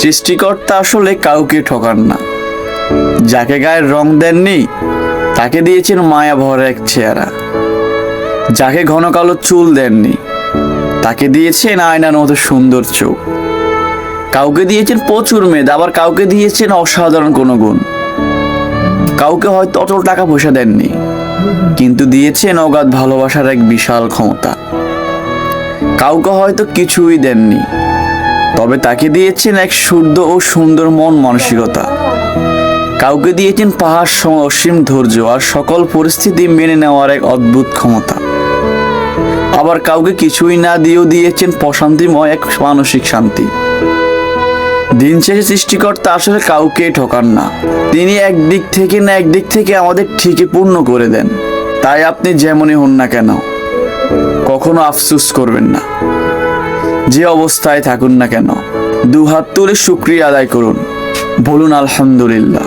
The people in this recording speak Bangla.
সৃষ্টিকর্তা আসলে কাউকে ঠকান না। যাকে গায়ের রং দেননি তাকে দিয়েছেন মায়া ভরা এক চেহারা। যাকে ঘন কালো চুল দেননি তাকে দিয়েছেন আয়নার মতো সুন্দর চোখ। কাউকে দিয়েছেন প্রচুর মেধ, আবার কাউকে দিয়েছেন অসাধারণ কোনো গুণ। কাউকে হয়তো অচল টাকা পয়সা দেননি, কিন্তু দিয়েছেন অগাধ ভালোবাসার এক বিশাল ক্ষমতা। কাউকে হয়তো কিছুই দেননি, তবে তাকে দিয়েছেন এক শুদ্ধ ও সুন্দর মন মানসিকতা। কাউকে দিয়েছেন পাহাড় সম অসীম ধৈর্য আর সকল পরিস্থিতি মেনে নেওয়ার এক অদ্ভুত ক্ষমতা। আবার কাউকে কিছুই না দিয়েও দিয়েছেন প্রশান্তিময় এক মানসিক শান্তি। দিন শেষে সৃষ্টিকর্তা আসলে কাউকে ঠকান না। তিনি একদিক থেকে আমাদের ঠিকই পূর্ণ করে দেন। তাই আপনি যেমনই হন না কেন, কখনো আফসোস করবেন না। যে অবস্থায় থাকুন না কেন, দুহাত তুলে শুকরিয়া আদায় করুন, বলুন আলহামদুলিল্লাহ।